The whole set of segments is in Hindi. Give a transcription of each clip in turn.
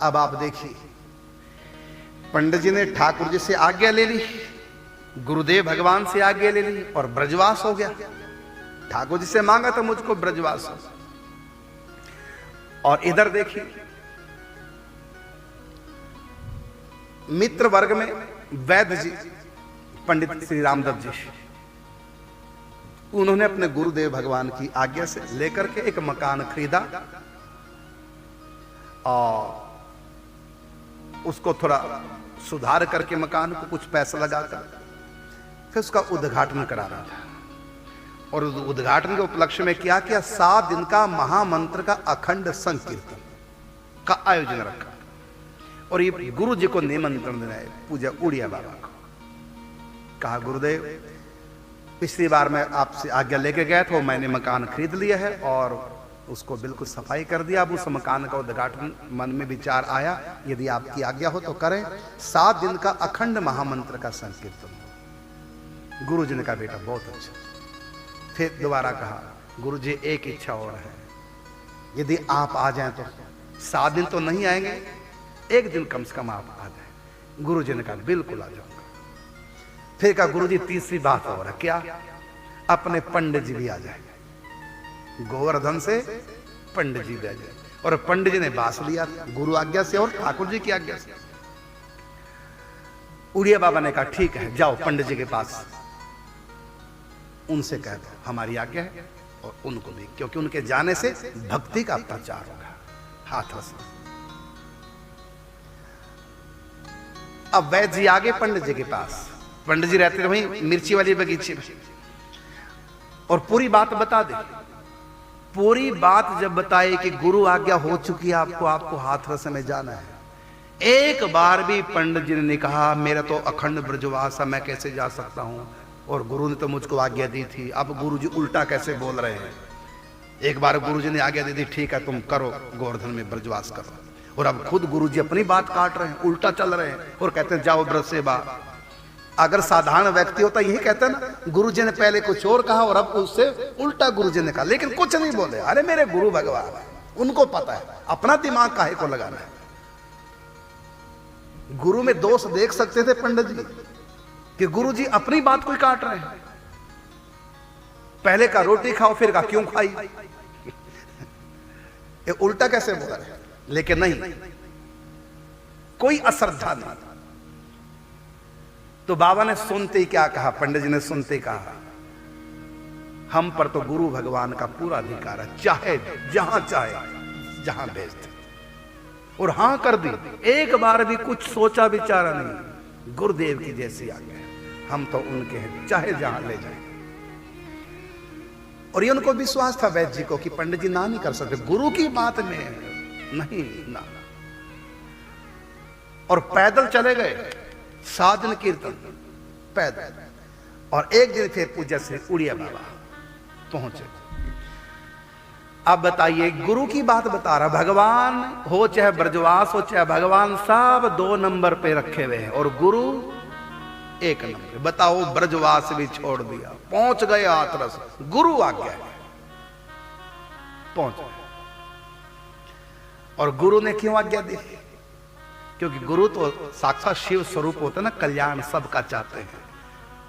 अब आप देखिए, पंडित जी ने ठाकुर जी से आज्ञा ले ली, गुरुदेव भगवान से आज्ञा ले ली और ब्रजवास हो गया। ठाकुर जी से मांगा तो मुझको ब्रजवास हो। और इधर देखिए, मित्र वर्ग में वैद्य जी, पंडित श्री रामदत्त जी, उन्होंने अपने गुरुदेव भगवान की आज्ञा से लेकर के एक मकान खरीदा और उसको थोड़ा सुधार करके मकान को कुछ पैसा लगाकर फिर उसका उद्घाटन करा रहा था। और उद्घाटन के उपलक्ष्य में क्या किया, 7 दिन का महामंत्र का अखंड संकीर्तन का आयोजन रखा। और ये गुरु जी को निमंत्रण देना है, पूजा उड़िया बाबा को। कहा, गुरुदेव पिछली बार मैं आपसे आज्ञा लेके गया था, मैंने मकान खरीद लिया है और उसको बिल्कुल सफाई कर दिया। अब उस मकान का उद्घाटन मन में विचार आया, यदि आपकी आज्ञा हो तो करें। 7 दिन का अखंड महामंत्र का संकीर्तन। गुरु जी ने कहा, बेटा बहुत अच्छा। फिर दोबारा कहा, गुरु जी एक इच्छा और है, यदि आप आ जाएं तो। 7 दिन तो नहीं आएंगे, 1 दिन कम से कम आप आ जाएं। गुरु जी ने कहा, बिल्कुल आ जाऊंगा। फिर कहा, गुरु जी तीसरी बात और है। क्या? अपने पंडित जी भी आ जाएंगे, गोवर्धन से पंडित जी भी आ जाए। और पंडित जी ने बास लिया गुरु आज्ञा से और ठाकुर जी की आज्ञा से। उड़िया बाबा ने कहा, ठीक है, जाओ पंडित जी के पास, उनसे कह दो हमारी आज्ञा है। और उनको भी, क्योंकि उनके जाने से भक्ति का प्रचार होगा। हाथ से अब वैद्य जी आगे पंडित जी के पास। पंडित जी रहते थे वहीं मिर्ची वाली बगीचे में। और पूरी बात बता दी। पूरी बात जब बताई कि गुरु आज्ञा हो चुकी है आपको, आपको हाथरस में जाना है, एक बार भी पंडित जी ने कहा मेरा तो अखंड ब्रजवास है, मैं कैसे जा सकता हूं, और गुरु ने तो मुझको आज्ञा दी थी। अब गुरु जी उल्टा कैसे बोल रहे हैं। एक बार गुरु जी ने आज्ञा दी थी, ठीक है तुम करो, गोवर्धन में ब्रजवास करो। और अब खुद गुरु जी अपनी बात काट रहे हैं, उल्टा चल रहे हैं और कहते हैं जाओ ब्रज से बाहर। अगर साधारण व्यक्ति होता यही कहता है ना, गुरु जी ने पहले कुछ और कहा और अब उससे उल्टा गुरु जी ने कहा, लेकिन कुछ नहीं बोले। अरे मेरे गुरु भगवान है, उनको पता है, अपना दिमाग काहे को लगाना है। गुरु में दोष देख सकते थे पंडित जी कि गुरु जी अपनी बात को काट रहे हैं। पहले का रोटी खाओ, फिर का क्यों खाई, ये उल्टा कैसे बोल रहे हैं। लेकिन नहीं, कोई अश्रद्धा नहीं। तो बाबा ने सुनते ही क्या कहा, पंडित जी ने सुनते ही कहा, हम पर तो गुरु भगवान का पूरा अधिकार है, चाहे जहां चाहे जहां भेज दे। और हां कर दी, एक बार भी कुछ सोचा विचारा नहीं। गुरुदेव की जैसी आज्ञा है, हम तो उनके हैं, चाहे जहां ले जाए। और ये उनको विश्वास था वैद्य जी को कि पंडित जी ना नहीं कर सकते, गुरु की बात में नहीं ना। और पैदल चले गए, 7 दिन कीर्तन पैदल। और एक दिन फिर पूज्य श्री उड़िया बाबा पहुंचे। अब बताइए, गुरु की बात बता रहा, भगवान हो चाहे ब्रजवास हो चाहे भगवान, सब 2 नंबर पे रखे हुए हैं और गुरु 1 नंबर। बताओ, ब्रजवास भी छोड़ दिया, पहुंच गए हाथरस, गुरु आ गया, पहुंच गए। और गुरु ने क्यों आज्ञा दी? क्योंकि गुरु तो साक्षात शिव स्वरूप होता है ना, कल्याण सबका चाहते हैं।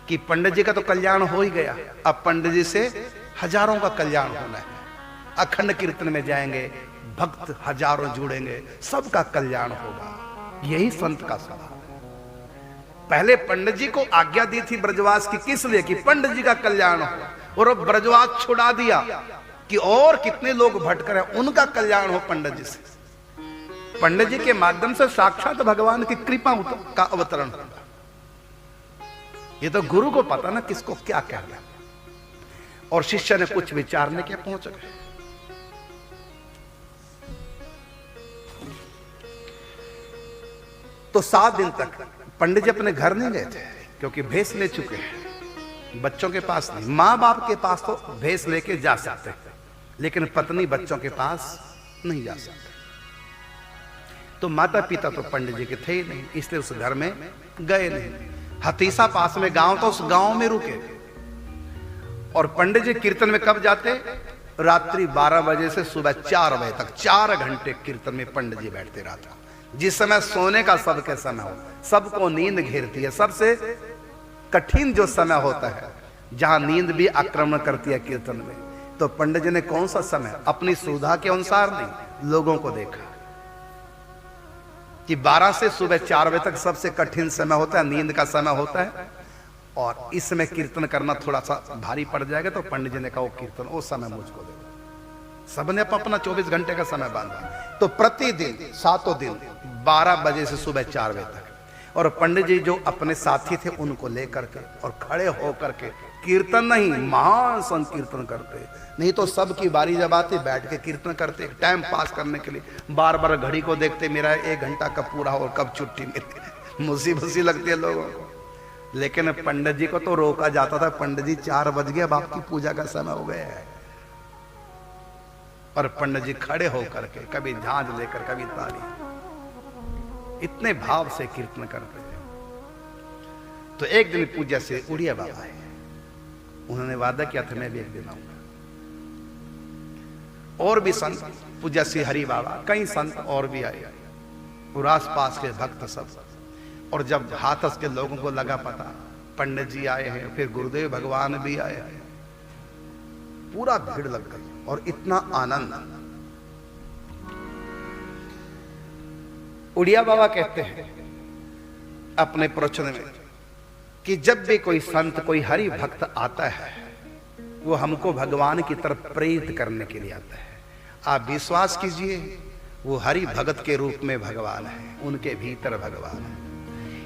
कि पंडित जी का तो कल्याण हो ही गया, अब पंडित जी से हजारों का कल्याण होना है। अखंड कीर्तन में जाएंगे, भक्त हजारों जुड़ेंगे, सबका कल्याण होगा। यही संत का स्वभाव है। पहले पंडित जी को आज्ञा दी थी ब्रजवास की, किस लिए? कि पंडित जी का कल्याण हो। और अब ब्रजवास छुड़ा दिया कि और कितने लोग भटक रहे हैं, उनका कल्याण हो पंडित जी से। पंडित जी के माध्यम से साक्षात भगवान की कृपा का अवतरण होगा। ये तो गुरु को पता ना किसको क्या कहना। और शिष्य ने कुछ विचारने के पहुंच गए। तो 7 दिन तक पंडित जी अपने घर नहीं गए थे, क्योंकि भेष ले चुके हैं। बच्चों के पास नहीं, मां बाप के पास तो भेष लेके जा सकते, लेकिन पत्नी बच्चों के पास नहीं जा सकते। तो माता पिता तो पंडित जी के थे ही नहीं, इसलिए उस घर में गए नहीं। हतीसा पास में गांव, तो उस गांव में रुके। और पंडित जी कीर्तन में कब जाते? रात्रि 12 बजे से सुबह 4 बजे तक, 4 घंटे कीर्तन में पंडित जी बैठते रहता। जिस समय सोने का सबके समय हो, सबको नींद घेरती है, सबसे कठिन जो समय होता है जहां नींद भी आक्रमण करती है कीर्तन में, तो पंडित जी ने कौन सा समय अपनी सुविधा के अनुसार नहीं, लोगों को देखा कि 12 से सुबह 4 बजे तक सबसे कठिन समय होता है, नींद का समय होता है, और इसमें कीर्तन करना थोड़ा सा भारी पड़ जाएगा। तो पंडित जी ने कहा वो कीर्तन वो समय मुझको दे। सबने अपना 24 घंटे का समय बांधा, तो प्रतिदिन 7 दिन 12 बजे से सुबह 4 बजे तक, और पंडित जी जो अपने साथी थे उनको लेकर के और खड़े होकर के कीर्तन नहीं, महान संकीर्तन करते। नहीं तो सबकी बारी जब आती बैठ के कीर्तन करते, टाइम पास करने के लिए बार बार घड़ी को देखते, मेरा 1 घंटा कब पूरा हो और कब छुट्टी मिलती, मुसीबत लगती है लोगों को। लेकिन पंडित जी को तो रोका जाता था, पंडित जी 4 बज गए, अब आपकी पूजा का समय हो गया है। और पंडित जी खड़े होकर के कभी झांझ लेकर कभी ताली, इतने भाव से कीर्तन करते थे। तो एक दिन पूज्य से उड़िया बाबा है, उन्होंने वादा किया था मैं भी एक दिन आऊंगा। और भी संत, पूज्य श्री हरि बाबा, कई संत और भी आए और आस पास के भक्त सब। और जब हाथस के लोगों को लगा पता पंडित जी आए हैं, फिर गुरुदेव भगवान भी आए हैं, पूरा भीड़ लग गई और इतना आनंद। उड़िया बाबा कहते हैं अपने प्रवचन में कि जब भी कोई संत, कोई हरि भक्त आता है, वो हमको भगवान की तरफ प्रेरित करने के लिए आता है। आप विश्वास कीजिए, वो हरि भगत के रूप में भगवान है, उनके भीतर भगवान है।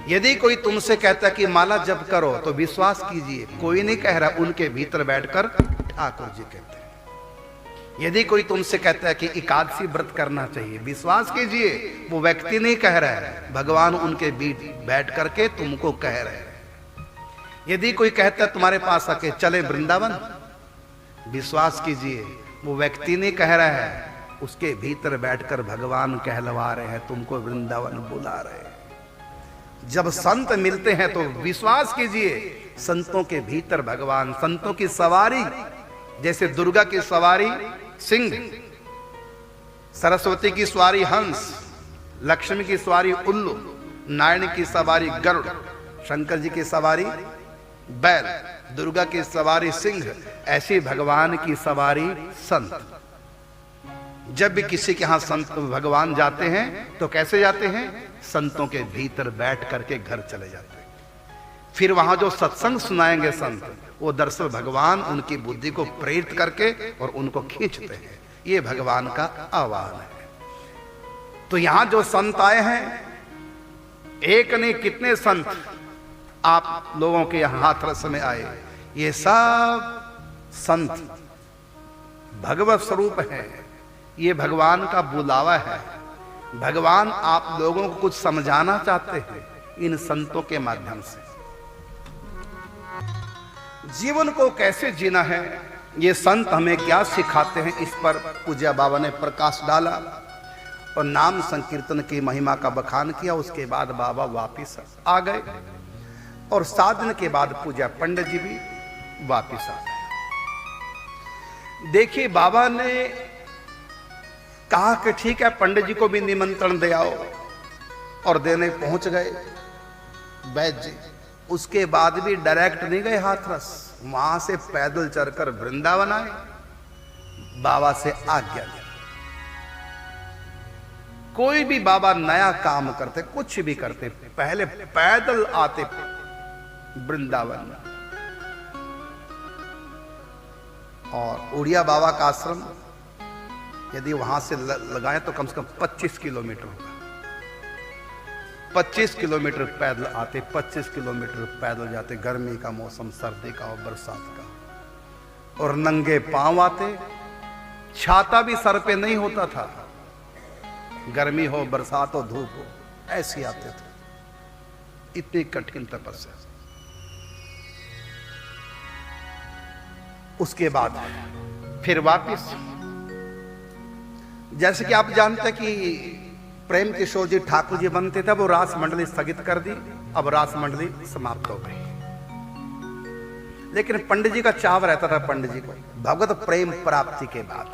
यदि कोई तुमसे कहता है कि माला जप करो, तो विश्वास कीजिए कोई नहीं कह रहा, उनके भीतर बैठकर ठाकुर जी कहते हैं। यदि कोई तुमसे कहता है कि एकादशी व्रत करना चाहिए, विश्वास कीजिए वो व्यक्ति नहीं कह रहा है, भगवान उनके बीच बैठ करके तुमको कह रहे हैं। यदि कोई कहता है तुम्हारे पास आके चले वृंदावन, विश्वास कीजिए वो व्यक्ति नहीं कह रहा है, उसके भीतर बैठकर भगवान कहलवा रहे हैं, तुमको वृंदावन बुला रहे हैं। जब संत मिलते हैं तो विश्वास कीजिए संतों के भीतर भगवान, संतों की सवारी, जैसे दुर्गा की सवारी सिंह, सरस्वती की सवारी हंस, लक्ष्मी की सवारी उल्लू, नारायण की सवारी गरुड़, शंकर जी की सवारी बैल, दुर्गा की सवारी सिंह, ऐसी भगवान की सवारी संत। जब भी किसी के यहां संत भगवान जाते हैं तो कैसे जाते हैं? संतों के भीतर बैठ करके घर चले जाते हैं। फिर वहां जो सत्संग सुनाएंगे संत, वो दरअसल भगवान उनकी बुद्धि को प्रेरित करके और उनको खींचते हैं। ये भगवान का आह्वान है। तो यहां जो संत आए हैं, एक नहीं कितने संत आप लोगों के यहां हाथरस में आए, ये सब संत भगवत स्वरूप है। ये भगवान का बुलावा है। भगवान आप लोगों को कुछ समझाना चाहते हैं इन संतों के माध्यम से। जीवन को कैसे जीना है, ये संत हमें क्या सिखाते हैं, इस पर पूज्य बाबा ने प्रकाश डाला और नाम संकीर्तन की महिमा का बखान किया। उसके बाद बाबा वापिस आ गए और 7 दिन के बाद पूज्य पंडित जी भी वापिस आ गए। देखिए, बाबा ने कहा कि ठीक है, पंडित जी को भी निमंत्रण दे आओ, और देने पहुंच गए वैद्य जी। उसके बाद भी डायरेक्ट नहीं गए हाथरस, वहां से पैदल चलकर वृंदावन आए, बाबा से आज्ञा ली। कोई भी बाबा नया काम करते, कुछ भी करते, पहले पैदल आते वृंदावन। और उड़िया बाबा का आश्रम यदि वहां से लगाए तो कम से कम 25 किलोमीटर होगा। 25 किलोमीटर पैदल आते, 25 किलोमीटर पैदल जाते, गर्मी का मौसम, सर्दी का और बरसात का, और नंगे पांव आते। छाता भी सर पे नहीं होता था, गर्मी हो, बरसात हो, धूप हो, ऐसे आते थे। इतनी कठिन तपस्या। उसके बाद फिर वापिस, जैसे कि आप जानते हैं कि प्रेम किशोर जी ठाकुर जी बनते थे, वो रास मंडली स्थगित कर दी, अब रास मंडली समाप्त हो गई। लेकिन पंडित जी का चाव रहता था, पंडित जी को भगवत प्रेम प्राप्ति के बाद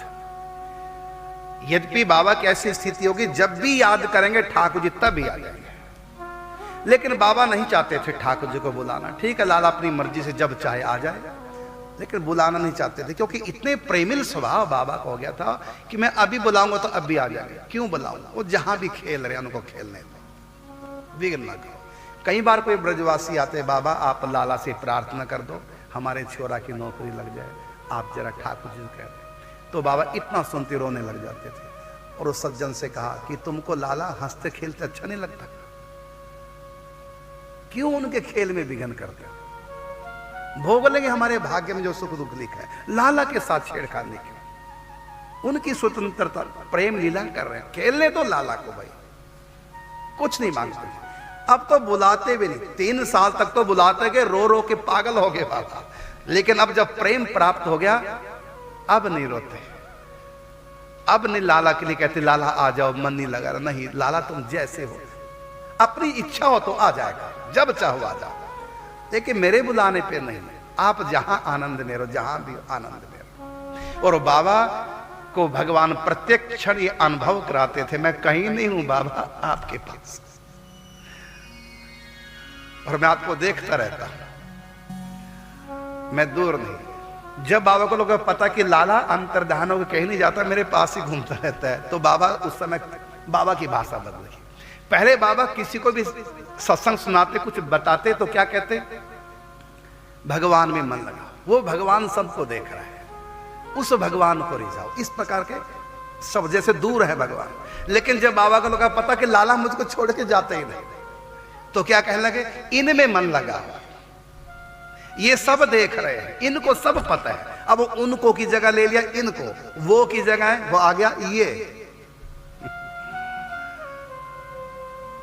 यद्यपि बाबा की ऐसी स्थिति होगी जब भी याद करेंगे ठाकुर जी तब भी आ जाएंगे, लेकिन बाबा नहीं चाहते थे ठाकुर जी को बुलाना। ठीक है, लाला अपनी मर्जी से जब चाहे आ जाए, लेकिन बुलाना नहीं चाहते थे, क्योंकि इतने प्रेमिल स्वभाव बाबा को हो गया था कि मैं अभी बुलाऊंगा तो अब भी आ जाएंगे, क्यों बुलाऊंगा, वो जहां भी खेल रहे हैं उनको खेलने दो, विघ्न ना करो। कई बार कोई ब्रजवासी आते, बाबा आप लाला से प्रार्थना कर दो हमारे छोरा की नौकरी लग जाए, आप जरा ठाकुर जी कह दो। तो बाबा इतना सुनते रोने लग जाते थे, और उस सज्जन से कहा कि तुमको लाला हंसते खेलते अच्छा नहीं लगता, क्यों उनके खेल में विघ्न करते हो, भोग लेंगे हमारे भाग्य में जो सुख दुख लिखा है, लाला के साथ छेड़खानी क्यों, उनकी स्वतंत्रता प्रेम लीला कर रहे हैं, खेलने तो लाला को भाई, कुछ नहीं मांगते। अब तो बुलाते भी नहीं, 3 साल तक तो बुलाते गए, रो रो के पागल हो गए बाबा, लेकिन अब जब प्रेम प्राप्त हो गया अब नहीं रोते, अब नहीं लाला के लिए कहते लाला आ जाओ, मन नहीं लगा रहा, नहीं लाला तुम जैसे हो, अपनी इच्छा हो तो आ जाएगा, जब चाहो आ जाओ, लेकिन मेरे बुलाने पे नहीं, आप जहां आनंद में रहो, जहां भी आनंद में रहो। और बाबा को भगवान प्रत्येक क्षण ये अनुभव कराते थे, मैं कहीं नहीं हूं बाबा, आपके पास, और मैं आपको देखता रहता हूं, मैं दूर नहीं। जब बाबा को लोगों को पता कि लाला अंतर्धान होकर कहीं नहीं जाता, मेरे पास ही घूमता रहता है, तो बाबा उस समय बाबा की भाषा बदली। पहले बाबा किसी को भी सत्संग सुनाते, कुछ बताते तो क्या कहते, भगवान में मन लगा, वो भगवान सबको देख रहा है, उस भगवान को रिझाओ, इस प्रकार के सब जैसे दूर है भगवान। लेकिन जब बाबा को लगा पता कि लाला मुझको छोड़ के जाते ही नहीं, तो क्या कहने लगे, इनमें मन लगा, ये सब देख रहे हैं, इनको सब पता है, अब उनको की जगह ले लिया, इनको वो की जगह है, वो आ गया ये,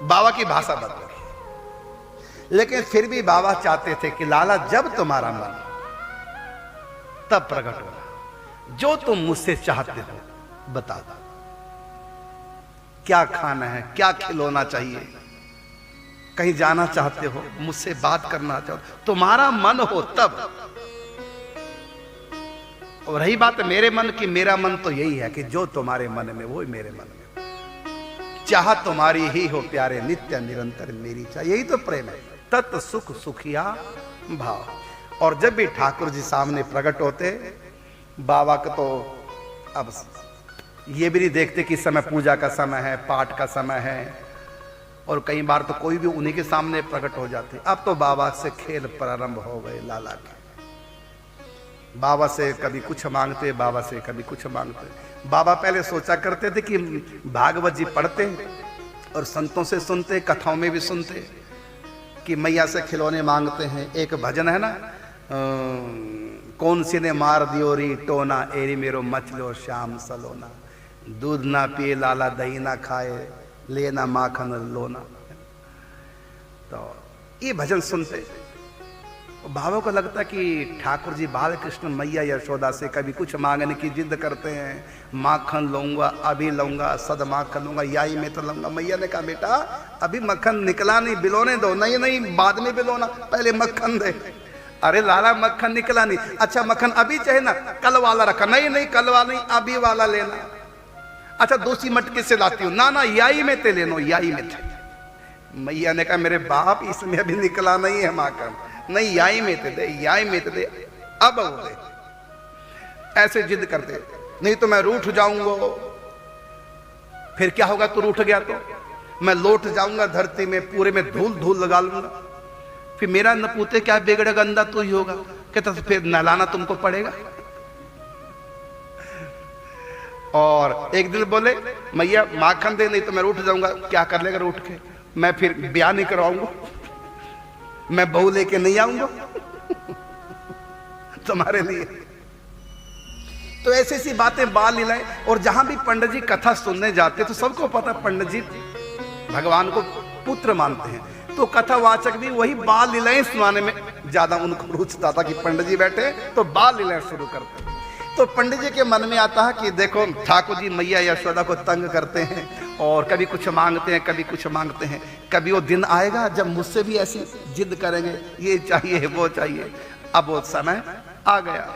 बाबा की भाषा बदल गई। लेकिन फिर भी बाबा चाहते थे कि लाला जब तुम्हारा मन तब प्रकट होना, जो तुम मुझसे चाहते हो बता दो, क्या खाना है, क्या खिलौना चाहिए, कहीं जाना चाहते हो, मुझसे बात करना चाहो, तुम्हारा मन हो तब। और रही बात मेरे मन की, मेरा मन तो यही है कि जो तुम्हारे मन में वो मेरे मन में, चाह तुम्हारी ही हो प्यारे, नित्य निरंतर मेरी चाह, यही तो प्रेम है, तत् सुख सुखिया भाव। और जब भी ठाकुर जी सामने प्रकट होते, बाबा का तो अब ये भी नहीं देखते कि समय पूजा का समय है, पाठ का समय है, और कई बार तो कोई भी उन्हीं के सामने प्रकट हो जाते। अब तो बाबा से खेल प्रारंभ हो गए लाला के, बाबा से कभी कुछ मांगते, बाबा से कभी कुछ मांगते। बाबा पहले सोचा करते थे कि भागवत जी पढ़ते और संतों से सुनते, कथाओं में भी सुनते कि मैया से खिलौने मांगते हैं। एक भजन है ना, कौन सी ने मार दियो री टोना, एरी मेरो मछलो श्याम सलोना, दूध ना पिए लाला दही ना खाए, लेना माखन लोना। तो ये भजन सुनते, बाबा को लगता कि ठाकुर जी बाल कृष्ण मैया यशोदा से कभी कुछ मांगने की जिद करते हैं, माखन लूंगा, अभी लूंगा, सद माखन लूंगा, याई में तो लूंगा। मैया ने कहा बेटा अभी मक्खन निकला नहीं, बिलोने दो। नहीं नहीं बाद में बिलोना, पहले मक्खन दे। अरे लाला मक्खन निकला नहीं, अच्छा मक्खन अभी चाहिए ना, कल वाला रखा। नहीं नहीं कल वाला नहीं, अभी वाला लेना। अच्छा दूसरी मटके से लाती हूँ, ना ना याई में ते लेनो, याई में थे। मैया ने कहा मेरे बाप इसमें अभी निकला नहीं है माखन, नहीं याई में ते दे, याई में ते दे, अब वो दे। ऐसे जिद करते, नहीं तो मैं रूठ जाऊंगा। फिर क्या होगा तू रूठ गया तो? मैं लौट जाऊंगा धरती में, पूरे में धूल धूल लगा लूंगा, फिर मेरा नपूते क्या बिगड़े गंदा तू ही होगा। कहता फिर नहलाना तुमको पड़ेगा। और एक दिन बोले मैया माखन दे, नहीं तो मैं रूठ जाऊंगा। क्या कर लेगा रूठ के? मैं फिर ब्याह नहीं करवाऊंगा, मैं बहू लेके नहीं आऊंगा तुम्हारे लिए। तो ऐसी ऐसी बातें बाल लीलाएं। और जहां भी पंडित जी कथा सुनने जाते तो सबको पता पंडित जी भगवान को पुत्र मानते हैं, तो कथावाचक भी वही बाल लीलाएं सुनाने में ज्यादा उनको रुचता था कि पंडित जी बैठे तो बाल लीलाएं शुरू करते। तो पंडित जी के मन में आता है कि देखो ठाकुर जी मैया यशोदा को तंग करते हैं और कभी कुछ मांगते हैं, कभी कुछ मांगते हैं। कभी वो दिन आएगा जब मुझसे भी ऐसी जिद करेंगे, ये चाहिए वो चाहिए। अब वो समय आ गया।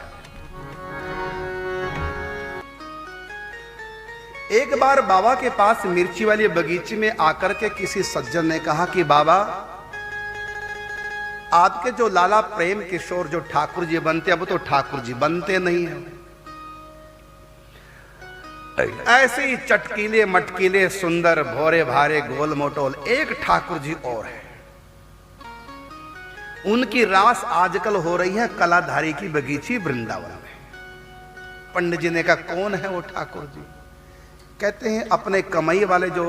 एक बार बाबा के पास मिर्ची वाली बगीचे में आकर के किसी सज्जन ने कहा कि बाबा, आपके जो लाला प्रेम किशोर जो ठाकुर जी बनते, अब तो ठाकुर जी बनते नहीं हैं। ऐसे ही चटकीले मटकीले सुंदर भोरे भारे गोल मोटोल एक ठाकुर जी और है। उनकी रास आजकल हो रही है कलाधारी की बगीची वृंदावन में। पंडित जी ने कहा, कौन है वो ठाकुर जी? कहते हैं अपने कमाई वाले जो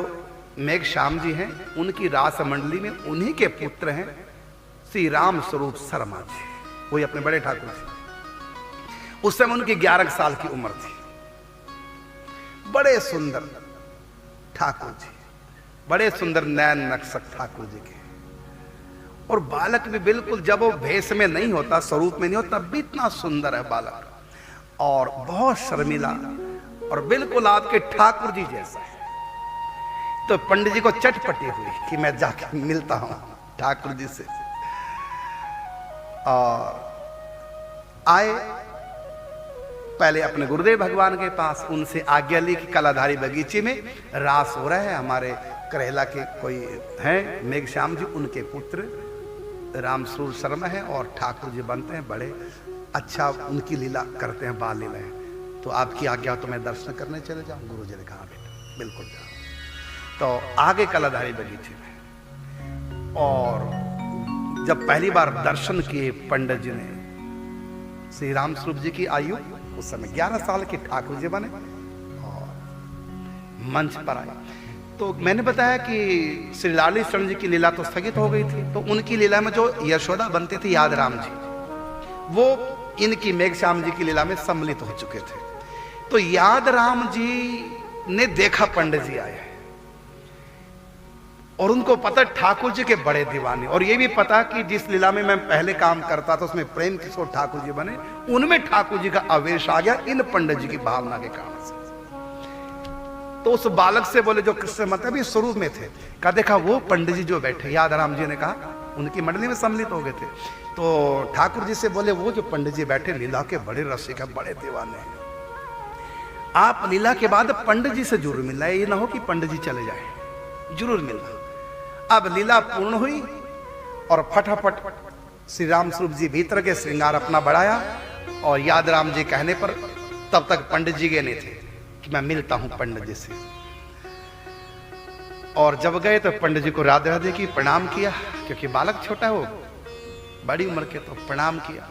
मेघ श्याम जी हैं, उनकी रास मंडली में उन्हीं के पुत्र हैं श्री राम स्वरूप शर्मा जी, वही अपने बड़े ठाकुर जी। उस समय उनकी 11 साल की उम्र थी। बड़े सुंदर ठाकुर जी, बड़े सुंदर नयन नक्शक ठाकुर जी के, और बालक भी बिल्कुल, जब वो भेष में नहीं होता, स्वरूप में नहीं होता, तब भी इतना सुंदर है बालक, और बहुत शर्मिला, और बिल्कुल आपके ठाकुर जी जैसा है। तो पंडित जी को चटपटी हुई कि मैं जाकर मिलता हूं ठाकुर जी से। और आए, पहले अपने गुरुदेव भगवान के पास, उनसे आज्ञा ली कि कलाधारी बगीचे में रास हो रहा है, हमारे करेला के कोई हैं मेघ श्याम जी, उनके पुत्र रामसूर शर्मा है और ठाकुर जी बनते हैं, बड़े अच्छा उनकी लीला करते हैं, बाल लीला है, तो आपकी आज्ञा तो मैं दर्शन करने चले जाऊं। गुरु जी ने कहा, बेटा बिल्कुल जाओ। तो आगे कलाधारी बगीचे में, और जब पहली बार दर्शन किए पंडित जी ने, श्री राम स्वरूप जी की आयु उस समय 11 साल के ठाकुर जी बने और मंच पर आए। तो मैंने बताया कि श्री लाली शरण जी की लीला तो स्थगित हो गई थी, तो उनकी लीला में जो यशोदा बनते थे याद राम जी, वो इनकी मेघ श्याम जी की लीला में सम्मिलित हो चुके थे। तो याद राम जी ने देखा पंडित जी आए, और उनको पता ठाकुर जी के बड़े दीवाने, और ये भी पता कि जिस लीला में मैं पहले काम करता था उसमें प्रेम किशोर ठाकुर जी बने, उनमें ठाकुर जी का आवेश आ गया इन पंडित जी की भावना के कारण से। तो उस बालक से बोले जो कृष्ण मतलब भी स्वरूप में थे, कहा देखा वो पंडित जी जो बैठे, याद राम जी ने कहा, उनकी मंडली में सम्मिलित हो गए थे। तो ठाकुर जी से बोले वो जो पंडित जी बैठे लीला के बड़े रसिक है, बड़े दीवाने हैं, आप लीला के बाद पंडित जी से जरूर मिलना, ये ना हो कि पंडित जी चले जाए, जरूर मिलना। अब लीला पूर्ण हुई और फटाफट श्री राम स्वरूप जी भीतर के श्रृंगार अपना बढ़ाया, और याद राम जी कहने पर तब तक पंडित जी गए नहीं थे कि मैं मिलता हूं पंडित जी से। और जब गए तो पंडित जी को राधे राधे की प्रणाम किया, क्योंकि बालक छोटा है, वो बड़ी उम्र के, तो प्रणाम किया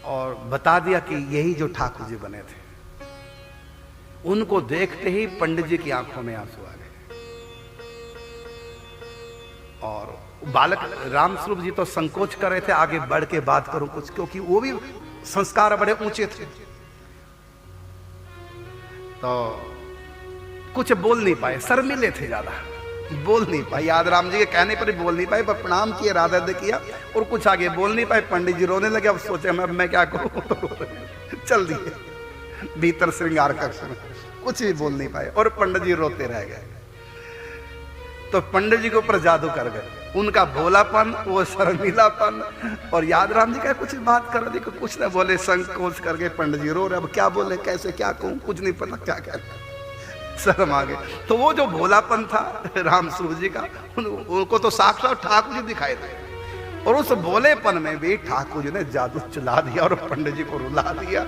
और बता दिया कि यही जो ठाकुर जी बने थे। उनको देखते ही पंडित जी की आंखों में आंसू आ गए, और बालक राम स्वरूप जी तो संकोच कर रहे थे आगे बढ़ के बात करूं कुछ, क्योंकि वो भी संस्कार बड़े ऊंचे थे, तो कुछ बोल नहीं पाए, शर्मिले थे ज्यादा, बोल नहीं पाए। याद राम जी के कहने पर ही बोल नहीं पाए, पर प्रणाम किए, राधा दे किया, और कुछ आगे बोल नहीं पाए। पंडित जी रोने लगे, अब सोचे मैं क्या करूं, तो चल दिए भीतर श्रृंगार कक्ष में, कुछ भी बोल नहीं पाए, और पंडित जी रोते रह गए। तो पंडित जी के ऊपर जादू कर गए, उनका भोलापन, वो शर्मिलापन, और याद राम जी का कुछ बात कर रहे, कुछ ना बोले, संकोच करके पंडित जी रो रहे, अब क्या बोले, कैसे क्या कहूं, कुछ नहीं पता क्या कहना, शर्म आ गए। तो वो जो भोलापन था राम स्वरूप जी का, उनको तो साक्षात ठाकुर जी दिखाई दे, और उस भोलेपन में भी ठाकुर जी ने जादू चला दिया और पंडित जी को रुला दिया,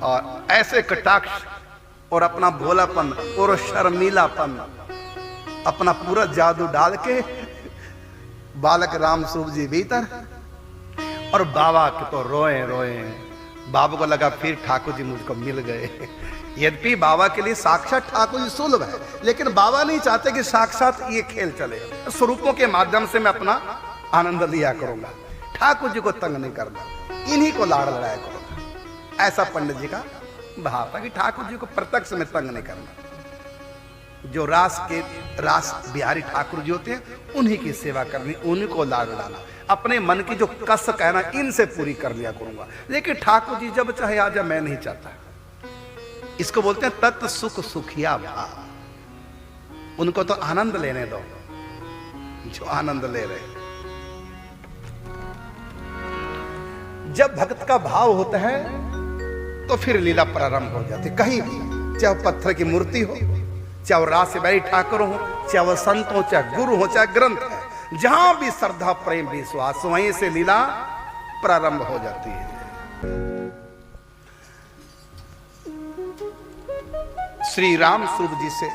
और ऐसे कटाक्ष और अपना भोलापन और शर्मिलापन, अपना पूरा जादू डाल के बालक राम स्वरूप जी भीतर, और बाबा के तो रोए रोए। बाबा को लगा फिर ठाकुर जी मुझको मिल गए। यद्यपि बाबा के लिए साक्षात ठाकुर जी सुलभ है, लेकिन बाबा नहीं चाहते कि साक्षात ये खेल चले, स्वरूपों के माध्यम से मैं अपना आनंद लिया करूंगा, ठाकुर जी को तंग नहीं करना, इन्हीं को लाड़ लड़ाया करूंगा। ऐसा पंडित जी का भाव था कि ठाकुर जी को प्रत्यक्ष में तंग नहीं करना। जो रास बिहारी ठाकुर जी होते हैं, उन्हीं की सेवा करनी, उन्हीं को लाड़ लड़ाना, अपने मन की जो कस कहना इनसे पूरी कर लिया करूंगा। लेकिन ठाकुर जी जब चाहे आ जाए, मैं नहीं चाहता। इसको बोलते हैं तत्व सुख सुखिया भाव। उनको तो आनंद लेने दो जो आनंद ले रहे। जब भक्त का भाव होता है तो फिर लीला प्रारंभ हो जाती, कहीं भी, चाहे वो पत्थर की मूर्ति हो, चाहे वो रास बिहारी ठाकुर हो, चाहे वो संत हो, चाहे गुरु हो, चाहे ग्रंथ है, जहां भी श्रद्धा प्रेम विश्वास वहीं से लीला प्रारंभ हो जाती है। श्री राम स्वरूप जी से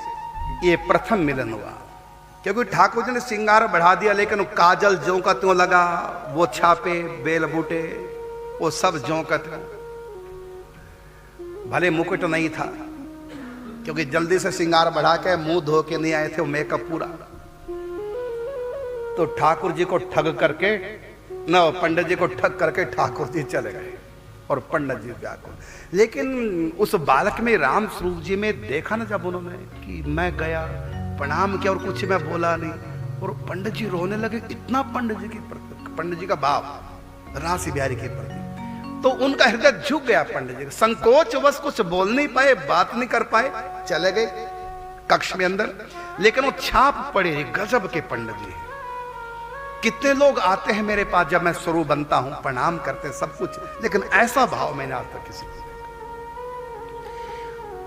ये प्रथम मिलन हुआ, क्योंकि ठाकुर जी ने श्रृंगार बढ़ा दिया, लेकिन काजल ज्यों का त्यों लगा, वो छापे बेल बूटे वो सब ज्यों का त्यों। भले मुकुट नहीं था, क्योंकि जल्दी से श्रृंगार बढ़ा के मुंह धो के नहीं आए थे, वो मेकअप पूरा। तो ठाकुर जी को ठग करके न पंडित जी को ठग करके ठाकुर जी चले गए और पंडित जी व्याकुल। लेकिन उस बालक में राम स्वरूप जी में देखा ना जब उन्होंने कि मैं गया प्रणाम किया और कुछ मैं बोला नहीं, और पंडित जी रोने लगे। इतना पंडित जी की प्रति, पंडित जी का बाप रास बिहारी के प्रति, तो उनका हृदय झुक गया पंडित जी का। संकोच बस कुछ बोल नहीं पाए, बात नहीं कर पाए, चले गए कक्ष में अंदर। लेकिन वो छाप पड़े गजब के पंडित जी। कितने लोग आते हैं मेरे पास जब मैं स्वरूप बनता हूं, प्रणाम करते हैं सब कुछ, लेकिन ऐसा भाव मैंने आज तक किसी को।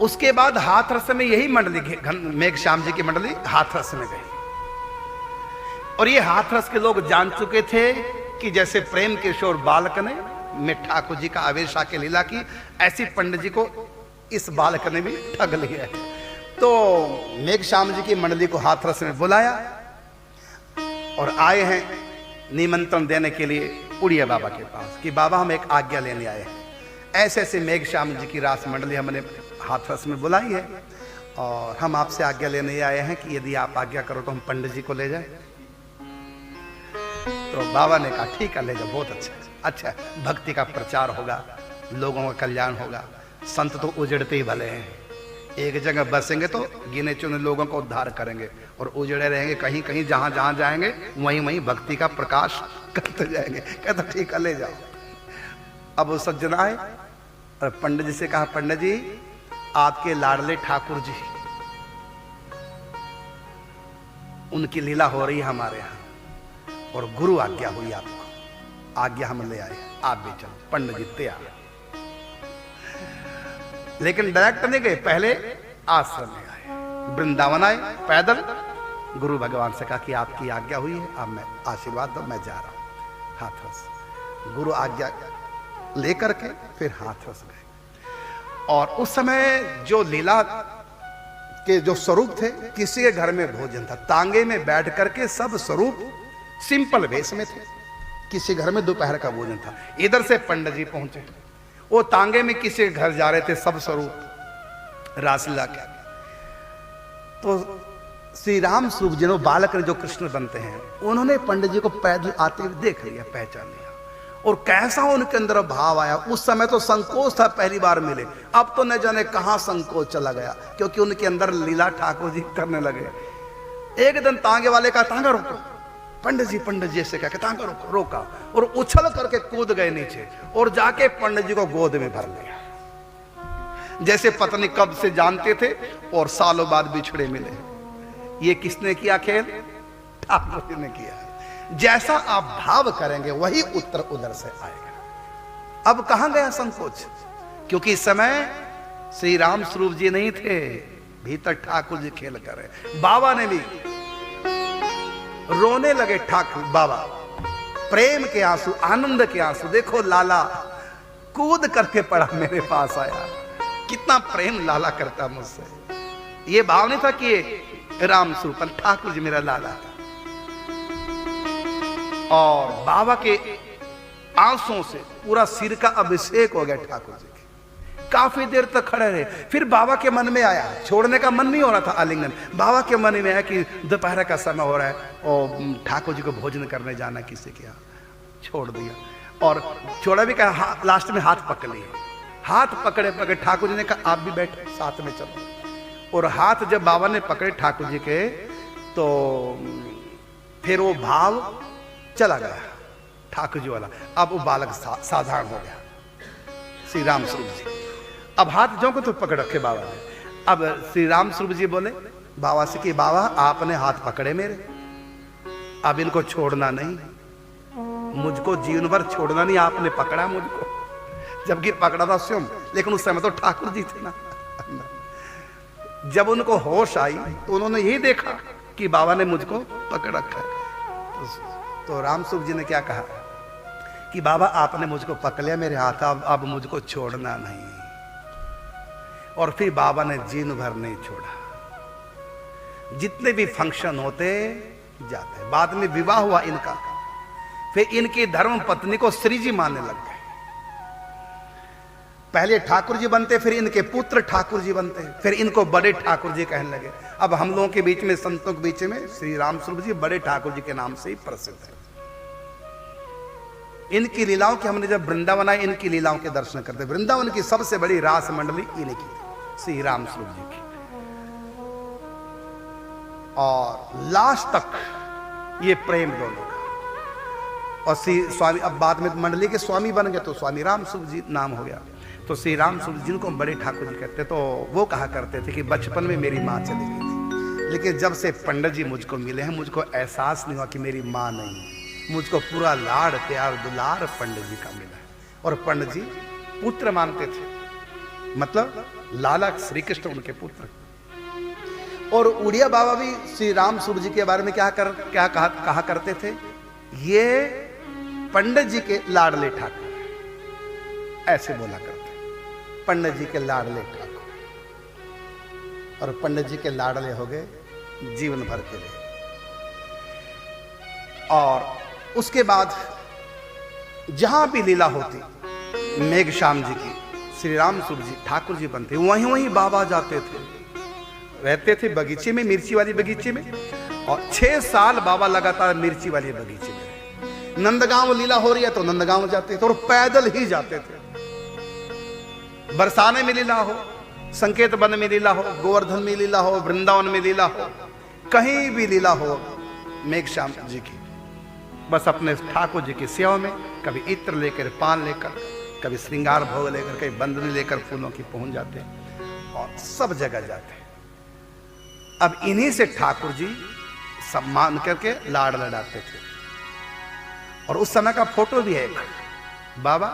उसके बाद हाथरस में यही मंडली, मेघ श्याम जी की मंडली हाथरस में गई, और ये हाथरस के लोग जान चुके थे कि जैसे प्रेम किशोर बालक ने में ठाकुर जी का आवेश आके लीला की, ऐसी पंडित जी को इस बालक ने भी ठग लिया है। तो मेघ श्याम जी की मंडली को हाथरस में बुलाया और आए हैं निमंत्रण देने के लिए उड़िया बाबा के पास कि बाबा हम एक आज्ञा लेने आए हैं। ऐसे ऐसे मेघ श्याम जी की रास मंडली हमने हाथरस में बुलाई है, और हम आपसे आज्ञा लेने आए हैं कि यदि आप आज्ञा करो तो हम पंडित जी को ले जाए। तो बाबा ने कहा ठीक है ले जाओ, बहुत अच्छा अच्छा, भक्ति का प्रचार होगा, लोगों का कल्याण होगा। संत तो उजड़ते ही भले हैं, एक जगह बसेंगे तो गिने चुने लोगों को उद्धार करेंगे, और उजड़े रहेंगे कहीं कहीं, जहां जहां जाएंगे वहीं वहीं भक्ति का प्रकाश करते जाएंगे। कहता ठीक है ले जाओ। अब वो सज्जन आए और पंडित जी से कहा पंडित जी आपके लाडले ठाकुर जी, उनकी लीला हो रही है हमारे यहाँ, और गुरु आज्ञा हुई आपको, आज्ञा हम ले आए, आप भी चलो। पंडित जी तैयार, लेकिन डायरेक्ट नहीं गए, पहले आश्रम में आए, वृंदावन आए पैदल। गुरु भगवान से कहा कि आपकी आज्ञा हुई है, अब मैं आशीर्वाद दो, मैं जा रहा हूं हाथरस। गुरु आज्ञा लेकर के फिर हाथरस गए। और उस समय जो लीला के जो स्वरूप थे, किसी के घर में भोजन था, तांगे में बैठ करके सब स्वरूप सिंपल वेश में थे, किसी घर में दोपहर का भोजन था। इधर से पंडित जी पहुंचे, वो तांगे में किसी के घर जा रहे थे, सब स्वरूप रासलीला के। तो श्री राम स्वरूप जी ने, बालक ने जो कृष्ण बनते हैं, उन्होंने पंडित जी को पैदल आते हुए देख लिया, पहचान लिया, और कैसा उनके अंदर भाव आया। उस समय तो संकोच था, पहली बार मिले, अब तो न जाने कहां संकोच चला गया, क्योंकि उनके अंदर लीला ठाकुर जी करने लगे। एक दिन तांगे वाले का तांगा रोको, पंडित जी से क्या तांगा रोको, रोका, और उछल करके कूद गए नीचे, और जाके पंडित जी को गोद में भर लिया, जैसे पत्नी कब से जानते थे और सालों बाद बिछड़े मिले। ये किसने किया खेल? ठाकुर जी ने किया। जैसा आप भाव करेंगे वही उत्तर उधर से आएगा। अब कहां गया संकोच? क्योंकि इस समय श्री राम स्वरूप जी नहीं थे, भीतर ठाकुर जी खेल कर रहे। बाबा ने भी रोने लगे, ठाकुर बाबा प्रेम के आंसू, आनंद के आंसू। देखो लाला कूद करके पड़ा मेरे पास आया, कितना प्रेम लाला करता मुझसे। ये भाव नहीं था कि ये राम स्वरूप, ठाकुर जी मेरा लाला था। और बाबा के आंसुओं से पूरा सिर का अभिषेक हो गया ठाकुर जी के। काफी देर तक खड़े रहे। फिर बाबा के मन में आया, छोड़ने का मन नहीं हो रहा था आलिंगन, बाबा के मन में आया कि दोपहर का समय हो रहा है और ठाकुर जी को भोजन करने जाना किसी के यहाँ, छोड़ दिया। और छोड़ा भी कहा, लास्ट में हाथ पकड़ लिए। हाथ पकड़े पकड़े ठाकुर जी ने कहा आप भी बैठो, साथ में चलो। और हाथ जब बाबा ने पकड़े ठाकुर जी के, तो फिर वो भाव चला गया ठाकुर जी वाला। अब वो बालक साधारण हो गया, श्री राम स्वरूप जी। अब हाथ जो को तो पकड़ रखे बाबा ने। अब श्री राम स्वरूप जी बोले बाबा से कि बाबा आपने हाथ पकड़े मेरे, अब इनको छोड़ना नहीं, मुझको जीवन भर छोड़ना नहीं, आपने पकड़ा मुझको। जबकि पकड़ा था स्वयं, लेकिन उस समय तो ठाकुर जी थे ना। जब उनको होश आई तो उन्होंने यही देखा कि बाबा ने मुझको पकड़ रखा है। तो राम स्वरूप जी ने क्या कहा कि बाबा आपने मुझको पकड़ लिया मेरे हाथ, अब मुझको छोड़ना नहीं। और फिर बाबा ने जीन भर नहीं छोड़ा। जितने भी फंक्शन होते जाते। बाद में विवाह हुआ इनका, फिर इनकी धर्म पत्नी को श्री जी मानने लग गए। पहले ठाकुर जी बनते, फिर इनके पुत्र ठाकुर जी बनते, फिर इनको बड़े ठाकुर जी कहने लगे। अब हम लोगों के बीच में, संतों के बीच में श्री राम स्वरूप जी बड़े ठाकुर जी के नाम से ही प्रसिद्ध है। इनकी लीलाओं के हमने जब वृंदावन आए, इनकी लीलाओं के दर्शन करते। वृंदावन की सबसे बड़ी रास मंडली इन्हीं की थी, श्री राम स्वरूप जी की। और लास्ट तक ये प्रेम दोनों का। और श्री स्वामी, अब बाद में मंडली के स्वामी बन गए तो स्वामी राम स्वरूप जी नाम हो गया। तो श्री राम स्वरूप जिनको हम बड़े ठाकुर जी कहते, तो वो कहा करते थे कि बचपन में मेरी माँ चली गई थी, लेकिन जब से पंडित जी मुझको मिले हैं, मुझको एहसास नहीं हुआ कि मेरी माँ नहीं है। मुझको पूरा लाड़ प्यार दुलार पंडित जी का मिला है। और पंडित जी पुत्र मानते थे, मतलब लाला श्री कृष्ण उनके पुत्र। और उड़िया बाबा भी श्री राम स्वरूप जी के बारे में क्या कहा करते थे, ये पंडित जी के लाडले ठाकुर, ऐसे बोला करते, पंडित जी के लाडले ठाकुर। और पंडित जी के लाडले हो गए जीवन भर के लिए। और उसके बाद जहां भी लीला होती, मेघश्याम जी की, श्री राम स्वरूप जी ठाकुर जी बनते, वहीं वहीं बाबा जाते थे, रहते थे बगीचे में, मिर्ची वाली बगीचे में। और 6 साल बाबा लगातार मिर्ची वाली बगीचे में रहे। नंदगांव लीला हो रही है तो नंदगांव जाते थे, और पैदल ही जाते थे। बरसाने में लीला हो, संकेत वन में लीला हो, गोवर्धन में लीला हो, वृंदावन में लीला हो, कहीं भी लीला हो मेघश्याम जी की, बस अपने ठाकुर जी की सेवा में, कभी इत्र लेकर, पान लेकर, कभी श्रृंगार भोग लेकर, कभी बंदनी लेकर फूलों की पहुंच जाते, और सब जगह जाते। अब इन्हीं से ठाकुर जी सम्मान करके लाड़ लड़ाते थे। और उस समय का फोटो भी है एक, बाबा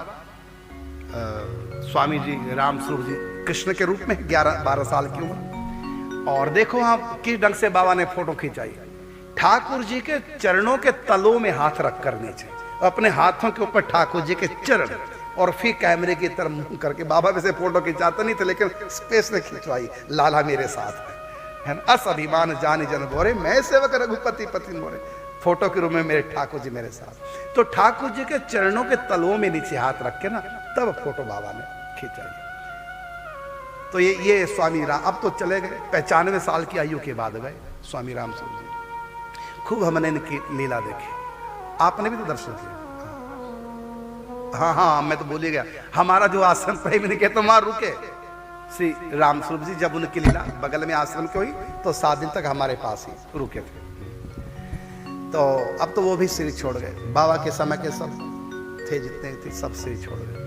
स्वामी जी राम स्वरूप जी कृष्ण के रूप में 11-12 साल की उम्र। और देखो आप किस ढंग से बाबा ने फोटो खिंचाई। ठाकुर जी के चरणों के तलों में हाथ रख कर नीचे, अपने हाथों के ऊपर ठाकुर जी के चरण, और फिर कैमरे की तरफ मुंह करके। बाबा वैसे फोटो खिंचाते नहीं थे, लेकिन स्पेस ने खिंचवाई, लाला मेरे साथ है ना, अस अभिमान जानी जन बोरे, मैं सेवक रघुपति पति मोरे। फोटो के रूप में मेरे ठाकुर जी मेरे साथ। तो ठाकुर जी के चरणों के तलों में नीचे हाथ रख के ना, तब फोटो बाबा ने खिंचाई। तो ये स्वामी राम, अब तो चले गए, 95 साल की आयु के बाद गए स्वामी राम स्वरूप जी। खूब हमने इनकी लीला देखी, आपने भी तो दर्शन किया। हाँ, मैं तो भूल ही गया, हमारा जो आश्रम प्रेम ने किया तो वहां रुके श्री राम स्वरूप जी। जब उनकी लीला बगल में आश्रम की हुई तो 7 दिन तक हमारे पास ही रुके थे। तो अब तो वो भी श्री छोड़ गए। बाबा के समय के सब थे, जितने थे सब श्री छोड़ गए।